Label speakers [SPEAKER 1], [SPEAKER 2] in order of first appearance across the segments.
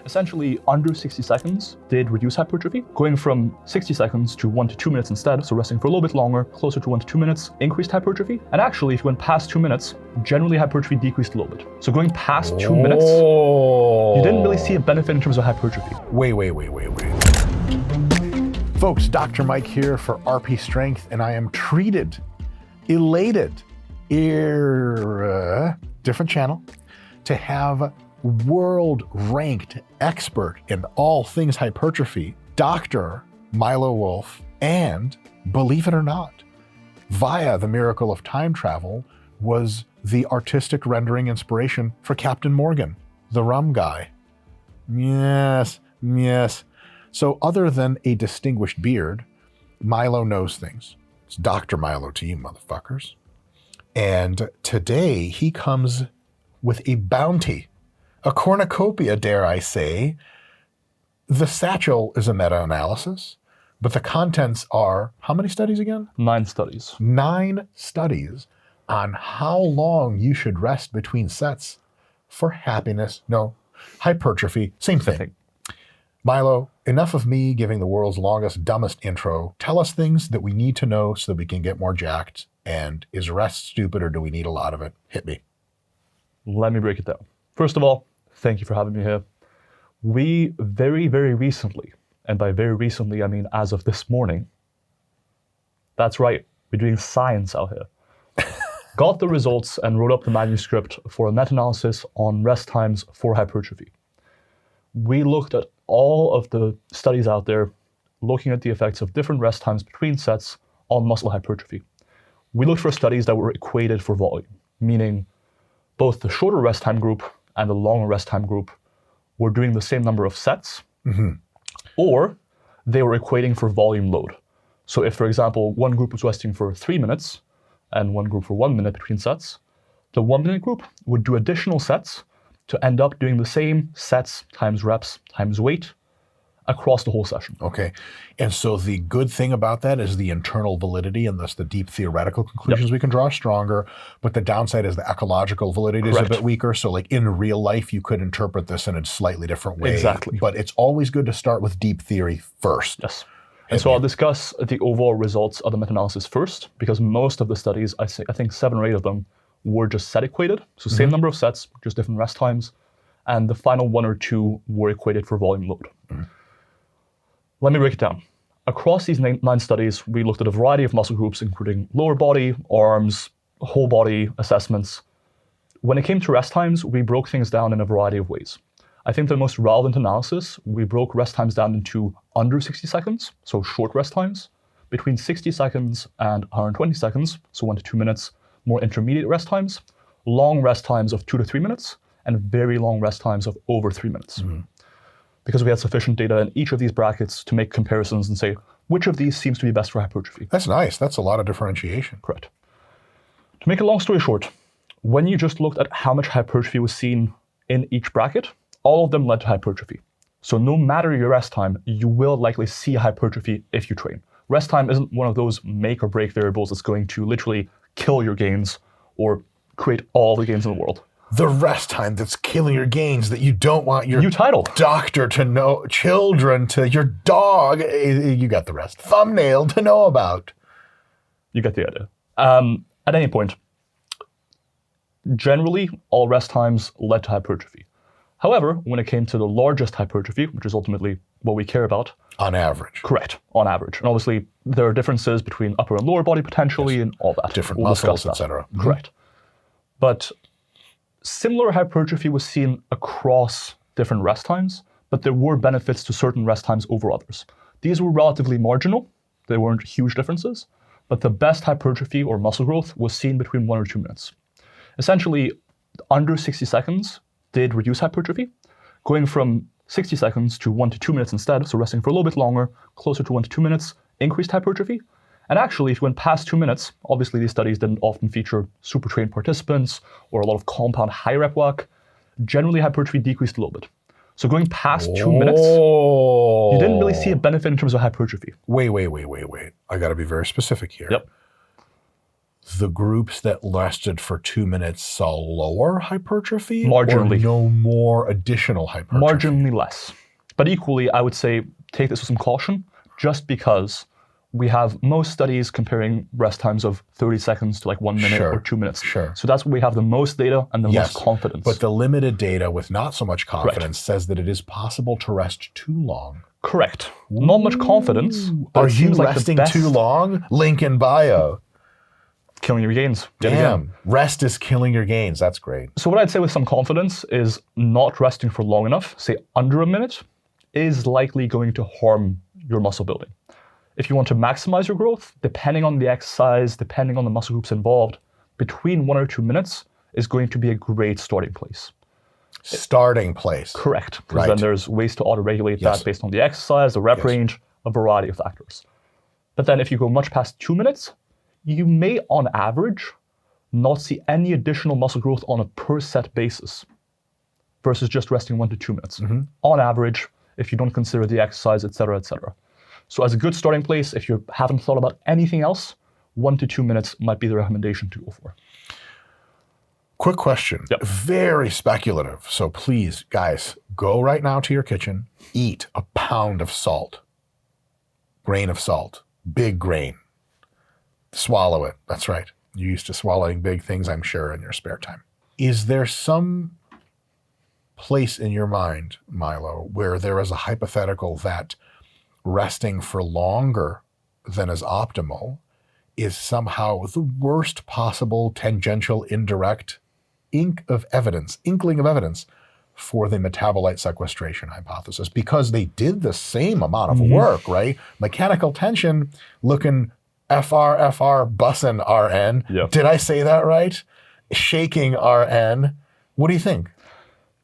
[SPEAKER 1] Essentially, under 60 seconds did reduce hypertrophy, going from 60 seconds to 1 to 2 minutes instead, so resting for a little bit longer, closer to 1 to 2 minutes, increased hypertrophy. And actually, if you went past 2 minutes, generally hypertrophy decreased a little bit. So going past 2 minutes, you didn't really see a benefit in terms of hypertrophy.
[SPEAKER 2] Wait. Folks, Dr. Mike here for RP Strength, and I am treated, elated, different channel, to have world-ranked expert in all things hypertrophy, Dr. Milo Wolf, and believe it or not, via the miracle of time travel, was the artistic rendering inspiration for Captain Morgan, the rum guy. Yes. So other than a distinguished beard, Milo knows things. It's Dr. Milo to you motherfuckers. And today he comes with a bounty, a cornucopia, dare I say. The satchel is a meta-analysis, but the contents are, how many studies again?
[SPEAKER 1] 9 studies.
[SPEAKER 2] 9 studies on how long you should rest between sets for happiness. No, hypertrophy, same thing. Milo, enough of me giving the world's longest, dumbest intro. Tell us things that we need to know so that we can get more jacked. And is rest stupid or do we need a lot of it? Hit me.
[SPEAKER 1] Let me break it down. First of all, thank you for having me here. We very, very recently, and by very recently, I mean as of this morning, that's right, we're doing science out here, got the results and wrote up the manuscript for a meta-analysis on rest times for hypertrophy. We looked at all of the studies out there, looking at the effects of different rest times between sets on muscle hypertrophy. We looked for studies that were equated for volume, meaning both the shorter rest time group and the longer rest time group were doing the same number of sets, or they were equating for volume load. So if, for example, one group was resting for 3 minutes and one group for 1 minute between sets, the 1 minute group would do additional sets to end up doing the same sets times reps times weight across the whole session.
[SPEAKER 2] Okay. And so the good thing about that is the internal validity and thus the deep theoretical conclusions we can draw stronger, but the downside is the ecological validity is a bit weaker. So like in real life, you could interpret this in a slightly different way.
[SPEAKER 1] Exactly.
[SPEAKER 2] But it's always good to start with deep theory first.
[SPEAKER 1] Yes. And so I'll discuss the overall results of the meta-analysis first, because most of the studies, I think 7 or 8 of them, were just set equated. So same number of sets, just different rest times. And the final 1 or 2 were equated for volume load. Let me break it down. Across these 9 studies, we looked at a variety of muscle groups, including lower body, arms, whole body assessments. When it came to rest times, we broke things down in a variety of ways. I think the most relevant analysis, we broke rest times down into under 60 seconds, so short rest times, between 60 seconds and 120 seconds, so 1 to 2 minutes, more intermediate rest times, long rest times of 2 to 3 minutes, and very long rest times of over 3 minutes. Because we had sufficient data in each of these brackets to make comparisons and say, which of these seems to be best for hypertrophy?
[SPEAKER 2] That's nice. That's a lot of differentiation.
[SPEAKER 1] Correct. To make a long story short, when you just looked at how much hypertrophy was seen in each bracket, all of them led to hypertrophy. So no matter your rest time, you will likely see hypertrophy if you train. Rest time isn't one of those make or break variables that's going to literally kill your gains or create all the gains in the world.
[SPEAKER 2] The rest time that's killing your gains that you don't want your
[SPEAKER 1] new title
[SPEAKER 2] doctor to know, children to your dog, you got the rest, thumbnail to know about.
[SPEAKER 1] You get the idea. At any point, generally, all rest times led to hypertrophy. However, when it came to the largest hypertrophy, which is ultimately what we care about.
[SPEAKER 2] On average.
[SPEAKER 1] Correct, on average. And obviously, there are differences between upper and lower body potentially and all that.
[SPEAKER 2] Different muscles, etc.
[SPEAKER 1] Correct. But similar hypertrophy was seen across different rest times, but there were benefits to certain rest times over others. These were relatively marginal. They weren't huge differences, but the best hypertrophy or muscle growth was seen between 1 or 2 minutes. Essentially, under 60 seconds did reduce hypertrophy, going from 60 seconds to 1 to 2 minutes instead, so resting for a little bit longer, closer to 1 to 2 minutes, increased hypertrophy. And actually, if you went past 2 minutes, obviously these studies didn't often feature super trained participants or a lot of compound high rep work. Generally, hypertrophy decreased a little bit. So going past 2 minutes, you didn't really see a benefit in terms of hypertrophy.
[SPEAKER 2] Wait. I got to be very specific here.
[SPEAKER 1] Yep.
[SPEAKER 2] the groups that rested for 2 minutes saw lower hypertrophy
[SPEAKER 1] Marginally.
[SPEAKER 2] or no more additional hypertrophy?
[SPEAKER 1] Marginally less. But equally, I would say take this with some caution, just because we have most studies comparing rest times of 30 seconds to like 1 minute
[SPEAKER 2] Sure,
[SPEAKER 1] or 2 minutes.
[SPEAKER 2] sure.
[SPEAKER 1] So that's where we have the most data and the
[SPEAKER 2] Yes,
[SPEAKER 1] most confidence.
[SPEAKER 2] But the limited data with not so much confidence says that it is possible to rest too long.
[SPEAKER 1] Correct. Not much confidence. But
[SPEAKER 2] Are
[SPEAKER 1] it
[SPEAKER 2] you
[SPEAKER 1] seems like the
[SPEAKER 2] resting
[SPEAKER 1] best-
[SPEAKER 2] too long? Link in bio.
[SPEAKER 1] Killing your gains. Yet again.
[SPEAKER 2] Damn, rest is killing your gains. That's great.
[SPEAKER 1] So what I'd say with some confidence is not resting for long enough, say under a minute, is likely going to harm your muscle building. If you want to maximize your growth, depending on the exercise, depending on the muscle groups involved, between 1 or 2 minutes is going to be a great starting place.
[SPEAKER 2] Starting place.
[SPEAKER 1] Correct. Because
[SPEAKER 2] Right.
[SPEAKER 1] then there's ways to auto-regulate
[SPEAKER 2] Yes.
[SPEAKER 1] that based on the exercise, the rep
[SPEAKER 2] Yes.
[SPEAKER 1] range, a variety of factors. But then if you go much past 2 minutes, you may, on average, not see any additional muscle growth on a per set basis versus just resting 1 to 2 minutes. On average, if you don't consider the exercise, et cetera, et cetera. So as a good starting place, if you haven't thought about anything else, 1 to 2 minutes might be the recommendation to go for.
[SPEAKER 2] Quick question.
[SPEAKER 1] Yep.
[SPEAKER 2] Very speculative. So please, guys, go right now to your kitchen, eat a pound of salt. Grain of salt. Big grain. Swallow it. That's right. You're used to swallowing big things, I'm sure, in your spare time. Is there some place in your mind, Milo, where there is a hypothetical that resting for longer than is optimal is somehow the worst possible tangential, indirect inkling of evidence for the metabolite sequestration hypothesis? Because they did the same amount of work, right? Mechanical tension looking FR, bussin' RN.
[SPEAKER 1] Yep.
[SPEAKER 2] Did I say that right? Shaking RN. What do you think?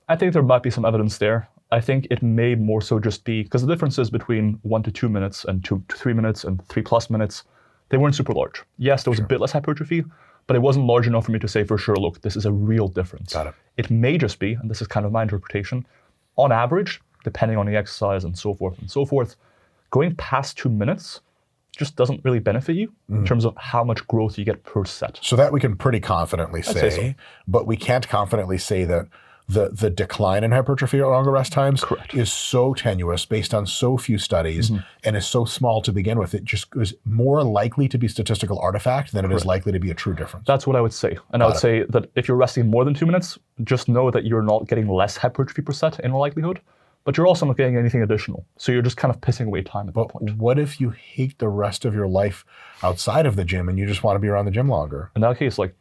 [SPEAKER 1] I think there might be some evidence there. I think it may more so just be, because the differences between 1 to 2 minutes and 2 to 3 minutes and 3+ minutes, they weren't super large. Yes, there was a bit less hypertrophy, but it wasn't large enough for me to say for sure, look, this is a real difference.
[SPEAKER 2] Got it.
[SPEAKER 1] It may just be, and this is kind of my interpretation, on average, depending on the exercise and so forth, going past 2 minutes just doesn't really benefit you in terms of how much growth you get per set.
[SPEAKER 2] So that we can pretty confidently say,
[SPEAKER 1] say
[SPEAKER 2] but we can't confidently say that the decline in hypertrophy at longer rest times
[SPEAKER 1] Correct.
[SPEAKER 2] is so tenuous based on so few studies and is so small to begin with. It just is more likely to be statistical artifact than it is likely to be a true difference.
[SPEAKER 1] That's what I would say. And I would say that if you're resting more than 2 minutes, just know that you're not getting less hypertrophy per set in all likelihood, but you're also not getting anything additional. So you're just kind of pissing away time at that point.
[SPEAKER 2] What if you hate the rest of your life outside of the gym and you just want to be around the gym longer?
[SPEAKER 1] In that case, like,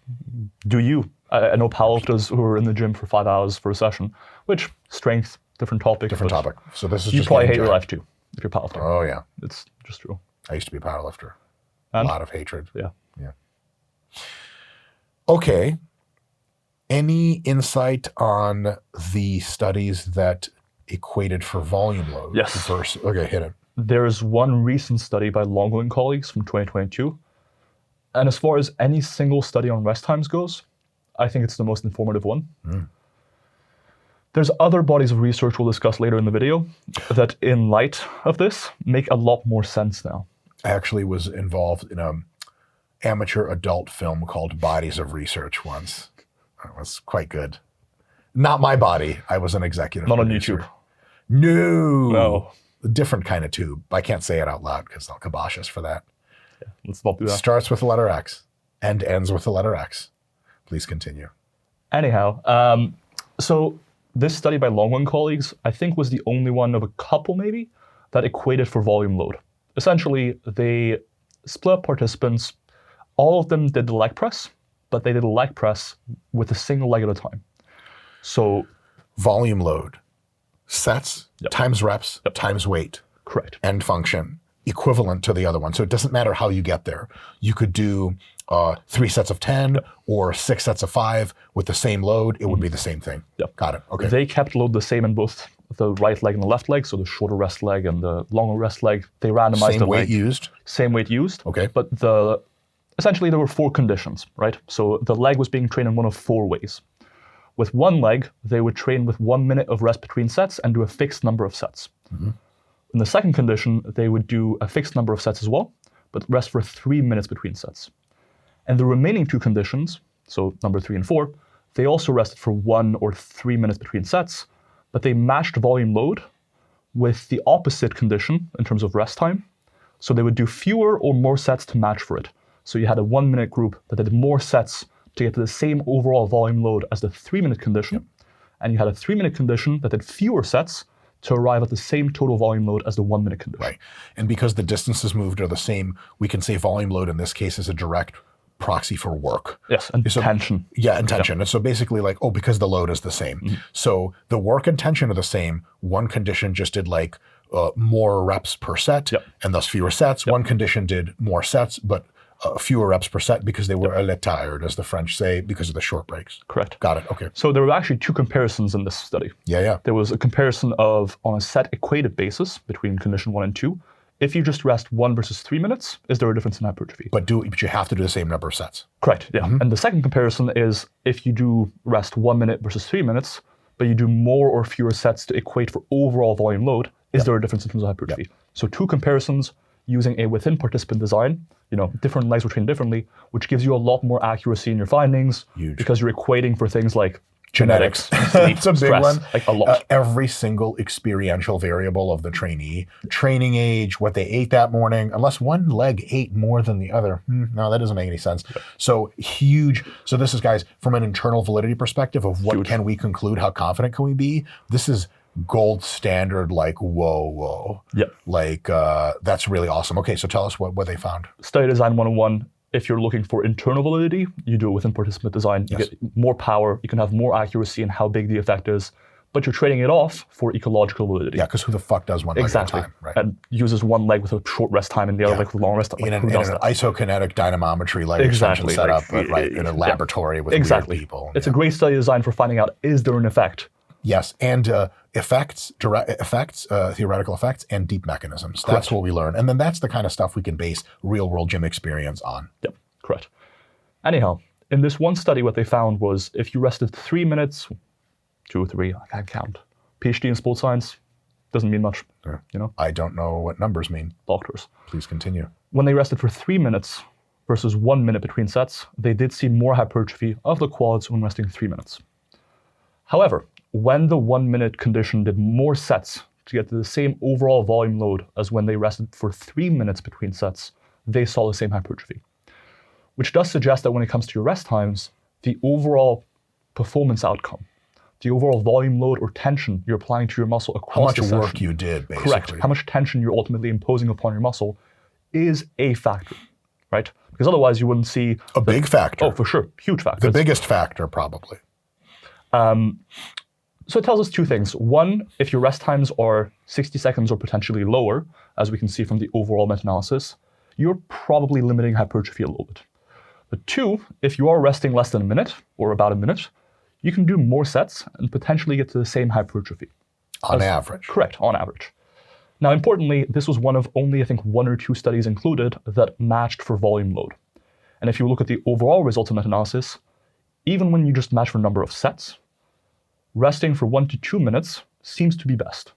[SPEAKER 1] do you? I know powerlifters who are in the gym for 5 hours for a session, which strength, different topic.
[SPEAKER 2] Different
[SPEAKER 1] but
[SPEAKER 2] topic. So this is
[SPEAKER 1] You
[SPEAKER 2] just
[SPEAKER 1] probably
[SPEAKER 2] getting
[SPEAKER 1] hate your
[SPEAKER 2] jacked.
[SPEAKER 1] life too, if you're powerlifting.
[SPEAKER 2] Oh yeah,
[SPEAKER 1] It's just true.
[SPEAKER 2] I used to be a powerlifter.
[SPEAKER 1] And?
[SPEAKER 2] A lot of hatred.
[SPEAKER 1] Yeah.
[SPEAKER 2] Okay. Any insight on the studies that equated for volume load?
[SPEAKER 1] Yes.
[SPEAKER 2] Okay, hit it.
[SPEAKER 1] There's one recent study by Longo and colleagues from 2022. And as far as any single study on rest times goes, I think it's the most informative one. There's other bodies of research we'll discuss later in the video that, in light of this, make a lot more sense now.
[SPEAKER 2] I actually was involved in an amateur adult film called Bodies of Research once. It was quite good. Not my body. I was an executive
[SPEAKER 1] Not on
[SPEAKER 2] producer.
[SPEAKER 1] YouTube.
[SPEAKER 2] No.
[SPEAKER 1] No.
[SPEAKER 2] A different kind of tube. I can't say it out loud because they'll kibosh us for that.
[SPEAKER 1] Let's not do that.
[SPEAKER 2] Starts with the letter X and ends with the letter X. Please continue.
[SPEAKER 1] Anyhow, so this study by Longo and colleagues, I think, was the only one of a couple maybe that equated for volume load. Essentially, they split up participants. All of them did the leg press, but they did a leg press with a single leg at a time. So
[SPEAKER 2] Volume load. Sets times reps times weight.
[SPEAKER 1] correct.
[SPEAKER 2] End function. Equivalent to the other one. So it doesn't matter how you get there. You could do 3 sets of 10 or 6 sets of 5 with the same load. It would be the same thing.
[SPEAKER 1] Yep.
[SPEAKER 2] Got it. Okay.
[SPEAKER 1] They kept load the same in both the right leg and the left leg, so the shorter rest leg and the longer rest leg. They randomized
[SPEAKER 2] Same
[SPEAKER 1] the
[SPEAKER 2] weight
[SPEAKER 1] leg.
[SPEAKER 2] used.
[SPEAKER 1] Same weight used.
[SPEAKER 2] Okay.
[SPEAKER 1] But essentially there were 4 conditions, right? So the leg was being trained in one of 4 ways. With one leg, they would train with 1 minute of rest between sets and do a fixed number of sets. In the second condition, they would do a fixed number of sets as well, but rest for 3 minutes between sets. And the remaining two conditions, so number 3 and 4, they also rested for 1 or 3 minutes between sets, but they matched volume load with the opposite condition in terms of rest time. So they would do fewer or more sets to match for it. So you had a 1 minute group that did more sets to get to the same overall volume load as the 3 minute condition. And you had a 3 minute condition that did fewer sets to arrive at the same total volume load as the 1 minute condition.
[SPEAKER 2] Right. And because the distances moved are the same, we can say volume load in this case is a direct proxy for work.
[SPEAKER 1] Yes, and tension.
[SPEAKER 2] Yeah, and tension. And so basically like, because the load is the same. So the work and tension are the same. One condition just did like more reps per set and thus fewer sets. One condition did more sets, but fewer reps per set because they were a little tired, as the French say, because of the short breaks.
[SPEAKER 1] Correct.
[SPEAKER 2] Got it. Okay.
[SPEAKER 1] So there were actually two comparisons in this study.
[SPEAKER 2] Yeah.
[SPEAKER 1] There was a comparison of, on a set equated basis between condition 1 and 2, if you just rest 1 versus 3 minutes, is there a difference in hypertrophy?
[SPEAKER 2] But you have to do the same number of sets.
[SPEAKER 1] Correct, yeah. And the second comparison is if you do rest 1 minute versus 3 minutes, but you do more or fewer sets to equate for overall volume load, is there a difference in terms of hypertrophy? So two comparisons using a within participant design, different legs were trained differently, which gives you a lot more accuracy in your findings.
[SPEAKER 2] Huge.
[SPEAKER 1] Because you're equating for things like genetics, sleep,
[SPEAKER 2] it's a big
[SPEAKER 1] stress,
[SPEAKER 2] one.
[SPEAKER 1] like a lot.
[SPEAKER 2] Every single experiential variable of the trainee, training age, what they ate that morning, unless one leg ate more than the other. No, that doesn't make any sense. So huge. So this is, guys, from an internal validity perspective of what can we conclude, how confident can we be? This is gold standard, like, whoa.
[SPEAKER 1] Yeah.
[SPEAKER 2] Like, that's really awesome. Okay, so tell us what they found.
[SPEAKER 1] Study design 101. If you're looking for internal validity, you do it within participant design. You get more power, you can have more accuracy in how big the effect is, but you're trading it off for ecological validity.
[SPEAKER 2] Yeah, because who the fuck does one leg at a time, right?
[SPEAKER 1] And uses one leg with a short rest time and the other leg with a long rest time.
[SPEAKER 2] In an isokinetic dynamometry leg extension setup, but in a laboratory with weird people.
[SPEAKER 1] It's a great study design for finding out, is there an effect?
[SPEAKER 2] Yes, and theoretical effects, and deep mechanisms.
[SPEAKER 1] Correct.
[SPEAKER 2] That's what we learn. And then that's the kind of stuff we can base real-world gym experience on.
[SPEAKER 1] Yep, correct. Anyhow, in this one study, what they found was if you rested 3 minutes, 2 or 3, I can't count. PhD in sports science doesn't mean much,
[SPEAKER 2] I don't know what numbers mean.
[SPEAKER 1] Doctors.
[SPEAKER 2] Please continue.
[SPEAKER 1] When they rested for 3 minutes versus 1 minute between sets, they did see more hypertrophy of the quads when resting 3 minutes. However, when the 1 minute condition did more sets to get to the same overall volume load as when they rested for 3 minutes between sets, they saw the same hypertrophy. Which does suggest that when it comes to your rest times, the overall performance outcome, the overall volume load or tension you're applying to your muscle across the session.
[SPEAKER 2] How much work you did, basically.
[SPEAKER 1] Correct. How much tension you're ultimately imposing upon your muscle is a factor, right? Because otherwise you wouldn't see...
[SPEAKER 2] A big factor.
[SPEAKER 1] Oh, for sure. Huge factor.
[SPEAKER 2] The biggest factor, probably.
[SPEAKER 1] So it tells us two things. One, if your rest times are 60 seconds or potentially lower, as we can see from the overall meta-analysis, you're probably limiting hypertrophy a little bit. But two, if you are resting less than a minute, or about a minute, you can do more sets and potentially get to the same hypertrophy.
[SPEAKER 2] On average.
[SPEAKER 1] Correct, on average. Now, importantly, this was one of only, I think, 1 or 2 studies included that matched for volume load. And if you look at the overall results of meta-analysis, even when you just match for number of sets, resting for 1 to 2 minutes seems to be best.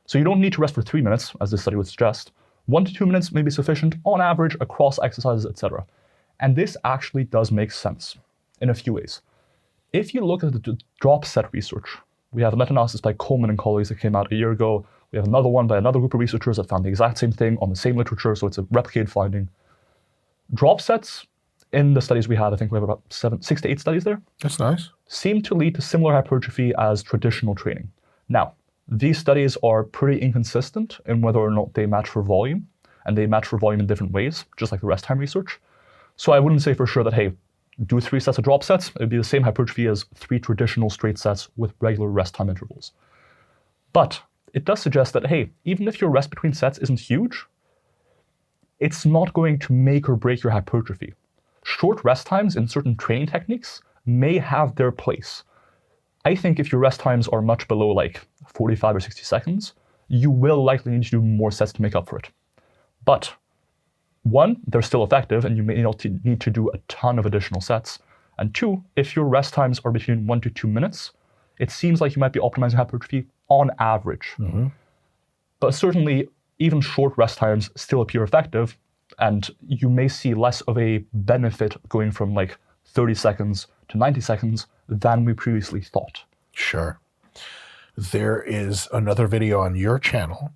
[SPEAKER 1] So you don't need to rest for 3 minutes, as this study would suggest. 1 to 2 minutes may be sufficient on average across exercises, etc. And this actually does make sense in a few ways. If you look at the drop set research, we have a meta-analysis by Coleman and colleagues that came out a year ago. We have another one by another group of researchers that found the exact same thing on the same literature, so it's a replicated finding. Drop sets, in the studies we had, I think we have about 6 to 8 studies there.
[SPEAKER 2] That's nice.
[SPEAKER 1] Seem to lead to similar hypertrophy as traditional training. Now, these studies are pretty inconsistent in whether or not they match for volume, and they match for volume in different ways, just like the rest time research. So I wouldn't say for sure that, hey, do 3 sets of drop sets, it would be the same hypertrophy as 3 traditional straight sets with regular rest time intervals. But it does suggest that, hey, even if your rest between sets isn't huge, it's not going to make or break your hypertrophy. Short rest times in certain training techniques may have their place. I think if your rest times are much below like 45 or 60 seconds, you will likely need to do more sets to make up for it. But 1, they're still effective and you may not need to do a ton of additional sets. And 2, if your rest times are between 1 to 2 minutes, it seems like you might be optimizing hypertrophy on average. But certainly, even short rest times still appear effective And you may see less of a benefit going from like 30 seconds to 90 seconds than we previously thought.
[SPEAKER 2] Sure. There is another video on your channel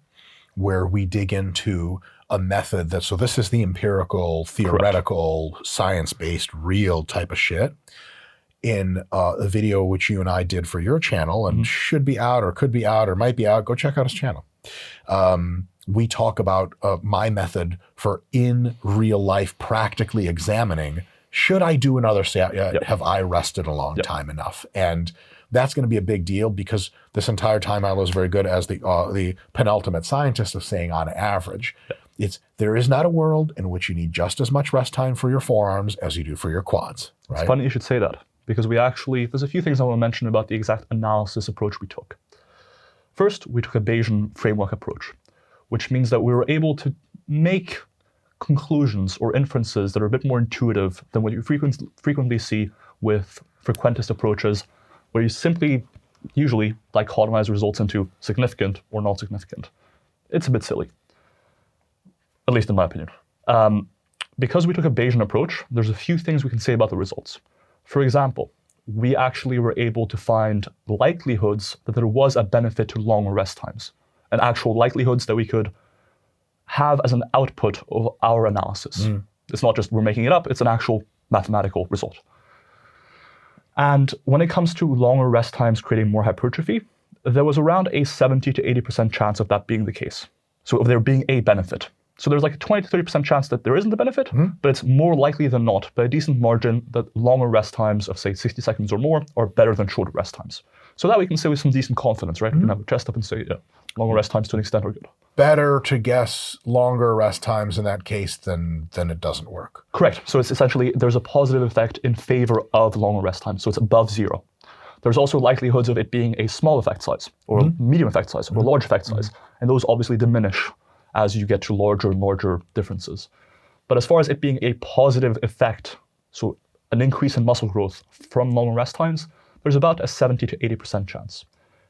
[SPEAKER 2] where we dig into a method that, so this is the empirical, theoretical, science-based, real type of shit. In a video which you and I did for your channel and should be out or could be out or might be out, go check out his channel. We talk about my method for in real life practically examining, should I do another set? Have I rested a long time enough? And that's going to be a big deal because this entire time I was very good as the penultimate scientist of saying on average, there is not a world in which you need just as much rest time for your forearms as you do for your quads. Right?
[SPEAKER 1] It's funny you should say that because there's a few things I want to mention about the exact analysis approach we took. First, we took a Bayesian framework approach, which means that we were able to make conclusions or inferences that are a bit more intuitive than what you frequently see with frequentist approaches, where you simply usually dichotomize results into significant or not significant. It's a bit silly, at least in my opinion. Because we took a Bayesian approach, there's a few things we can say about the results. For example, we actually were able to find likelihoods that there was a benefit to long rest times, and actual likelihoods that we could have as an output of our analysis. It's not just we're making it up, it's an actual mathematical result. And when it comes to longer rest times creating more hypertrophy, there was around a 70 to 80% chance of that being the case. So of there being a benefit. So there's like a 20 to 30% chance that there isn't a benefit, but it's more likely than not, by a decent margin, that longer rest times of say 60 seconds or more are better than shorter rest times. So that we can say with some decent confidence, right? We can have a chest up and say, yeah, longer rest times to an extent are good.
[SPEAKER 2] Better to guess longer rest times in that case than it doesn't work.
[SPEAKER 1] Correct. So it's essentially, there's a positive effect in favor of longer rest time. So it's above zero. There's also likelihoods of it being a small effect size or medium effect size or large effect size. And those obviously diminish as you get to larger and larger differences. But as far as it being a positive effect, so an increase in muscle growth from longer rest times, there's about a 70 to 80% chance.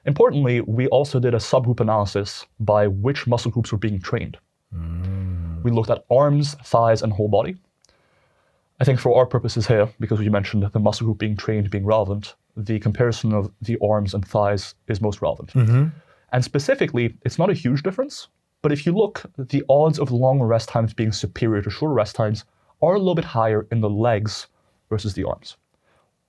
[SPEAKER 1] Importantly, we also did a subgroup analysis by which muscle groups were being trained. We looked at arms, thighs, and whole body. I think for our purposes here, because you mentioned the muscle group being trained being relevant, the comparison of the arms and thighs is most relevant. And specifically, it's not a huge difference, but if you look, the odds of longer rest times being superior to shorter rest times are a little bit higher in the legs versus the arms.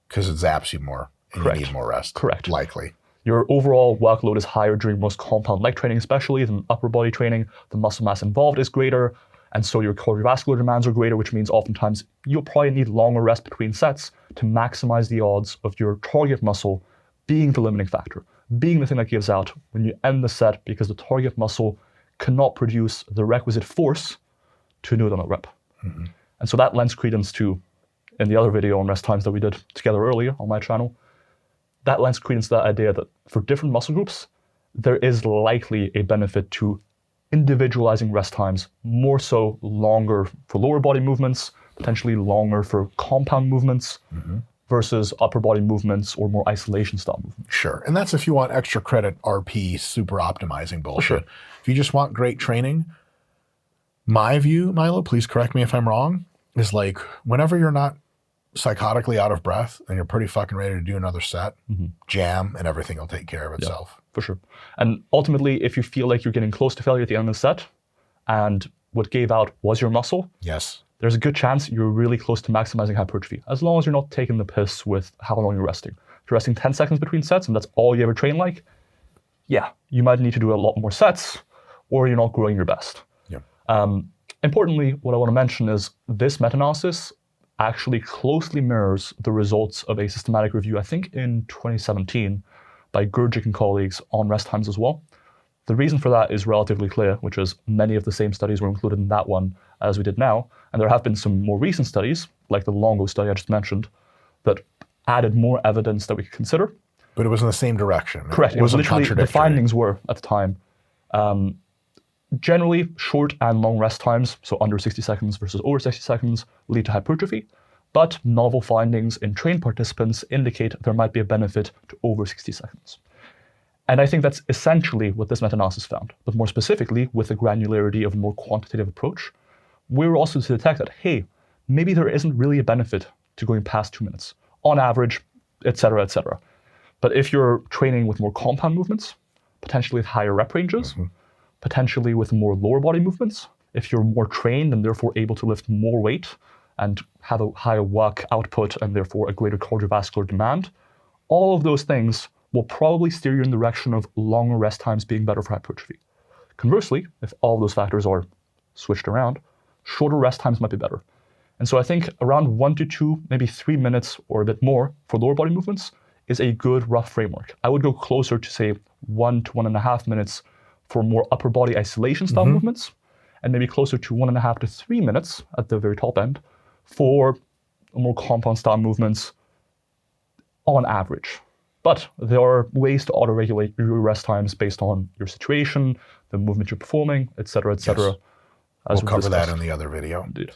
[SPEAKER 2] Because it zaps you more and you need more rest.
[SPEAKER 1] Correct.
[SPEAKER 2] Likely.
[SPEAKER 1] Your overall workload is higher during most compound leg training, especially than upper body training. The muscle mass involved is greater, and so your cardiovascular demands are greater, which means oftentimes you'll probably need longer rest between sets to maximize the odds of your target muscle being the limiting factor, being the thing that gives out when you end the set because the target muscle cannot produce the requisite force to do it on a rep. And so that lends credence to, in the other video on rest times that we did together earlier on my channel, that lends credence to that idea that for different muscle groups, there is likely a benefit to individualizing rest times, more so longer for lower body movements, potentially longer for compound movements, versus upper body movements or more isolation style movements.
[SPEAKER 2] Sure. And that's if you want extra credit RP super optimizing bullshit. If you just want great training, my view, Milo, please correct me if I'm wrong, is like whenever you're not psychotically out of breath and you're pretty fucking ready to do another set, jam and everything will take care of itself.
[SPEAKER 1] For sure. And ultimately, if you feel like you're getting close to failure at the end of the set and what gave out was your muscle, there's a good chance you're really close to maximizing hypertrophy, as long as you're not taking the piss with how long you're resting. If you're resting 10 seconds between sets and that's all you ever train like, yeah, you might need to do a lot more sets or you're not growing your best. Importantly, what I want to mention is this meta-analysis actually closely mirrors the results of a systematic review, I think in 2017, by Gurgic and colleagues on rest times as well. The reason for that is relatively clear, which is many of the same studies were included in that one as we did now, and there have been some more recent studies, like the Longo study I just mentioned, that added more evidence that we could consider.
[SPEAKER 2] But it was in the same direction.
[SPEAKER 1] Correct. It was literally, the findings were, at the time, generally short and long rest times, so under 60 seconds versus over 60 seconds, lead to hypertrophy, but novel findings in trained participants indicate there might be a benefit to over 60 seconds. And I think that's essentially what this meta-analysis found, but more specifically with the granularity of a more quantitative approach, we're also to detect that, hey, maybe there isn't really a benefit to going past 2 minutes on average, et cetera, et cetera. But if you're training with more compound movements, potentially with higher rep ranges, potentially with more lower body movements, if you're more trained and therefore able to lift more weight and have a higher work output and therefore a greater cardiovascular demand, all of those things will probably steer you in the direction of longer rest times being better for hypertrophy. Conversely, if all of those factors are switched around, shorter rest times might be better. And so I think around 1 to 2, maybe 3 minutes or a bit more for lower body movements is a good rough framework. I would go closer to say 1 to 1.5 minutes for more upper body isolation style movements, and maybe closer to 1.5 to 3 minutes at the very top end for more compound style movements on average. But there are ways to auto-regulate your rest times based on your situation, the movement you're performing, et cetera, et cetera.
[SPEAKER 2] Yes. We'll cover that in the other video.
[SPEAKER 1] Indeed.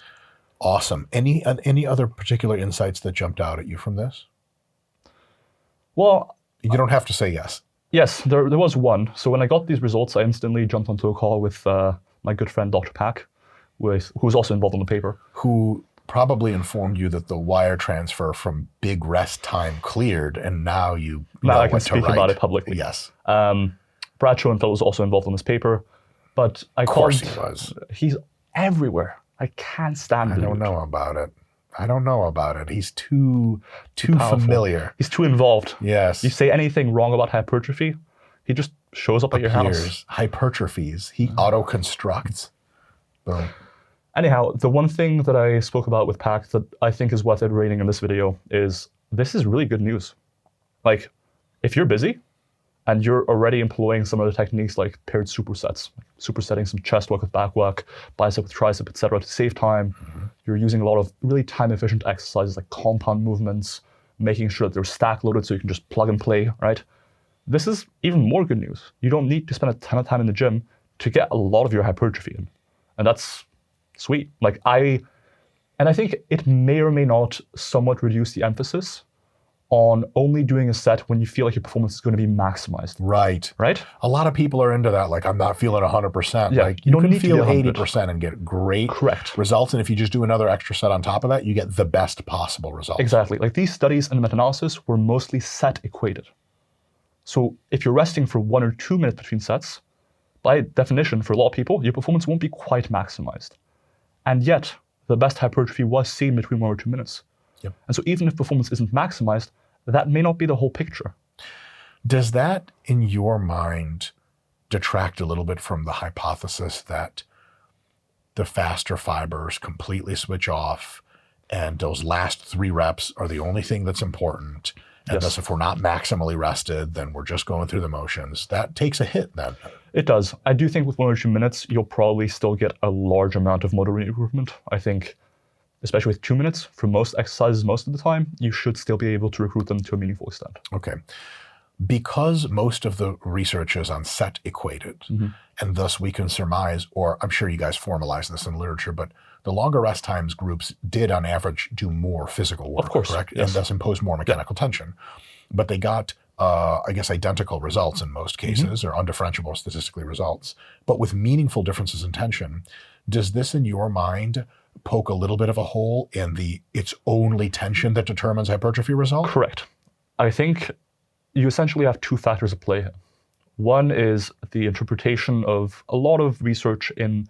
[SPEAKER 2] Awesome. Any other particular insights that jumped out at you from this?
[SPEAKER 1] Well,
[SPEAKER 2] you don't have to say yes.
[SPEAKER 1] Yes, there was one. So when I got these results, I instantly jumped onto a call with my good friend, Dr. Pack, who was also involved in the paper.
[SPEAKER 2] Who probably informed you that the wire transfer from big rest time cleared, and now you know
[SPEAKER 1] I can speak about it publicly.
[SPEAKER 2] Yes.
[SPEAKER 1] Brad Schoenfeld was also involved in this paper, but I
[SPEAKER 2] Of course he was.
[SPEAKER 1] He's everywhere. I can't stand it.
[SPEAKER 2] I don't know about it. He's too familiar.
[SPEAKER 1] He's too involved.
[SPEAKER 2] Yes.
[SPEAKER 1] You say anything wrong about hypertrophy, he just shows up at your house.
[SPEAKER 2] Hypertrophies. He auto-constructs. Boom.
[SPEAKER 1] Anyhow, the one thing that I spoke about with Pac that I think is worth iterating in this video is this is really good news. Like, if you're busy and you're already employing some other techniques like paired supersets, supersetting some chest work with back work, bicep with tricep, etc., to save time, you're using a lot of really time-efficient exercises like compound movements, making sure that they're stack loaded so you can just plug and play, right? This is even more good news. You don't need to spend a ton of time in the gym to get a lot of your hypertrophy in. And that's sweet. I think it may or may not somewhat reduce the emphasis on only doing a set when you feel like your performance is going to be maximized.
[SPEAKER 2] Right.
[SPEAKER 1] Right?
[SPEAKER 2] A lot of people are into that. Like, I'm not feeling 100%.
[SPEAKER 1] Yeah,
[SPEAKER 2] like, you
[SPEAKER 1] don't
[SPEAKER 2] can
[SPEAKER 1] need to
[SPEAKER 2] feel
[SPEAKER 1] be 100.
[SPEAKER 2] 80% and get great
[SPEAKER 1] Correct.
[SPEAKER 2] results. And if you just do another extra set on top of that, you get the best possible results.
[SPEAKER 1] Exactly. Like, these studies and meta-analysis were mostly set equated. So if you're resting for 1 or 2 minutes between sets, by definition, for a lot of people, your performance won't be quite maximized. And yet, the best hypertrophy was seen between 1 or 2 minutes.
[SPEAKER 2] Yep.
[SPEAKER 1] And so even if performance isn't maximized, that may not be the whole picture.
[SPEAKER 2] Does that, in your mind, detract a little bit from the hypothesis that the faster fibers completely switch off and those last 3 reps are the only thing that's important? And
[SPEAKER 1] Yes.
[SPEAKER 2] thus, if we're not maximally rested, then we're just going through the motions. That takes a hit then.
[SPEAKER 1] It does. I do think with 1 or 2 minutes, you'll probably still get a large amount of motor improvement. I think, especially with 2 minutes, for most exercises most of the time, you should still be able to recruit them to a meaningful extent.
[SPEAKER 2] Okay. Because most of the research is on set equated, and thus we can surmise, or I'm sure you guys formalize this in literature, but the longer rest times groups did on average do more physical work,
[SPEAKER 1] Of course,
[SPEAKER 2] correct?
[SPEAKER 1] yes.
[SPEAKER 2] And thus impose more mechanical tension. But they got, I guess, identical results in most cases, or undifferentiable statistically results, but with meaningful differences in tension. Does this, in your mind, poke a little bit of a hole in the it's only tension that determines hypertrophy result?
[SPEAKER 1] Correct. I think you essentially have 2 factors at play here. One is the interpretation of a lot of research in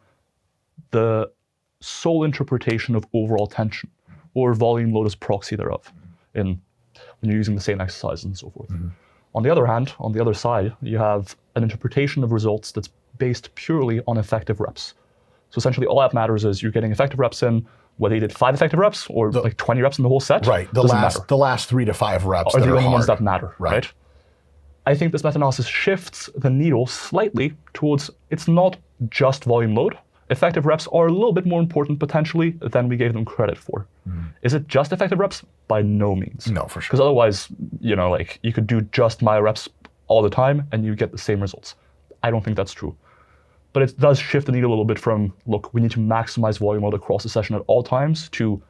[SPEAKER 1] the sole interpretation of overall tension or volume load as proxy thereof when you're using the same exercises and so forth. On the other hand, on the other side, you have an interpretation of results that's based purely on effective reps. So essentially all that matters is you're getting effective reps in, whether you did 5 effective reps or like 20 reps in the whole set.
[SPEAKER 2] Right. The last 3 to 5 reps
[SPEAKER 1] are
[SPEAKER 2] that
[SPEAKER 1] the
[SPEAKER 2] are
[SPEAKER 1] only ones
[SPEAKER 2] hard.
[SPEAKER 1] that matter,
[SPEAKER 2] Right.
[SPEAKER 1] right? I think this meta-analysis shifts the needle slightly towards it's not just volume load. Effective reps are a little bit more important potentially than we gave them credit for. Is it just effective reps? By no means.
[SPEAKER 2] No, for sure.
[SPEAKER 1] Because otherwise, like you could do just my reps all the time and you get the same results. I don't think that's true. But it does shift the needle a little bit from, look, we need to maximize volume load across the session at all times to,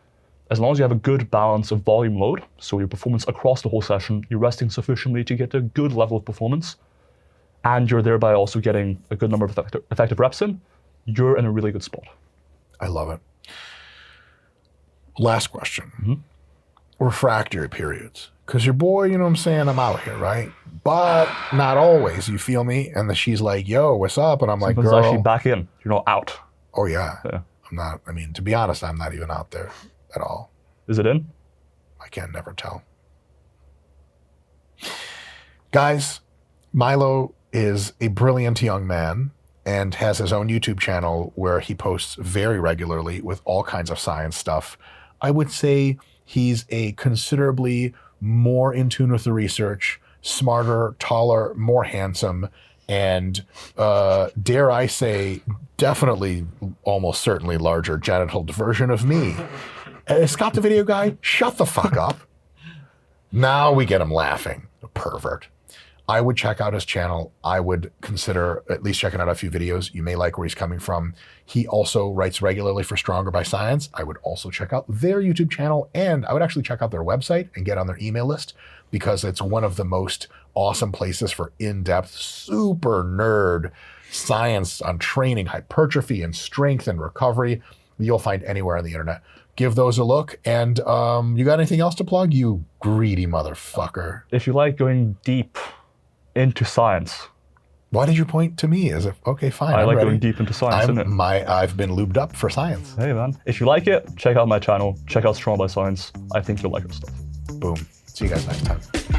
[SPEAKER 1] as long as you have a good balance of volume load, so your performance across the whole session, you're resting sufficiently to get a good level of performance, and you're thereby also getting a good number of effective reps in, you're in a really good spot.
[SPEAKER 2] I love it. Last question.
[SPEAKER 1] Mm-hmm.
[SPEAKER 2] Refractory periods. Because your boy, you know what I'm saying, I'm out here, right? But not always, you feel me? And then she's like, yo, what's up? And I'm like,
[SPEAKER 1] Sometimes
[SPEAKER 2] girl.
[SPEAKER 1] actually back in, you're not out.
[SPEAKER 2] Oh, yeah.
[SPEAKER 1] Yeah.
[SPEAKER 2] I'm not, to be honest, I'm not even out there at all.
[SPEAKER 1] Is it in?
[SPEAKER 2] I can never tell. Guys, Milo is a brilliant young man and has his own YouTube channel where he posts very regularly with all kinds of science stuff. I would say he's a considerably more in tune with the research, smarter, taller, more handsome, and dare I say, definitely, almost certainly larger genital version of me. Scott the video guy, shut the fuck up. Now we get him laughing, the pervert. I would check out his channel. I would consider at least checking out a few videos. You may like where he's coming from. He also writes regularly for Stronger by Science. I would also check out their YouTube channel, and I would actually check out their website and get on their email list because it's one of the most awesome places for in-depth, super nerd science on training, hypertrophy, and strength and recovery you'll find anywhere on the internet. Give those a look. And you got anything else to plug, you greedy motherfucker?
[SPEAKER 1] If you like going deep into science.
[SPEAKER 2] Why did you point to me as if, okay, fine,
[SPEAKER 1] I
[SPEAKER 2] I'm
[SPEAKER 1] like
[SPEAKER 2] ready.
[SPEAKER 1] going deep into science, isn't it?
[SPEAKER 2] I've been lubed up for science.
[SPEAKER 1] Hey man, if you like it, check out my channel, check out Strong by Science. I think you'll like our stuff.
[SPEAKER 2] Boom. See you guys next time.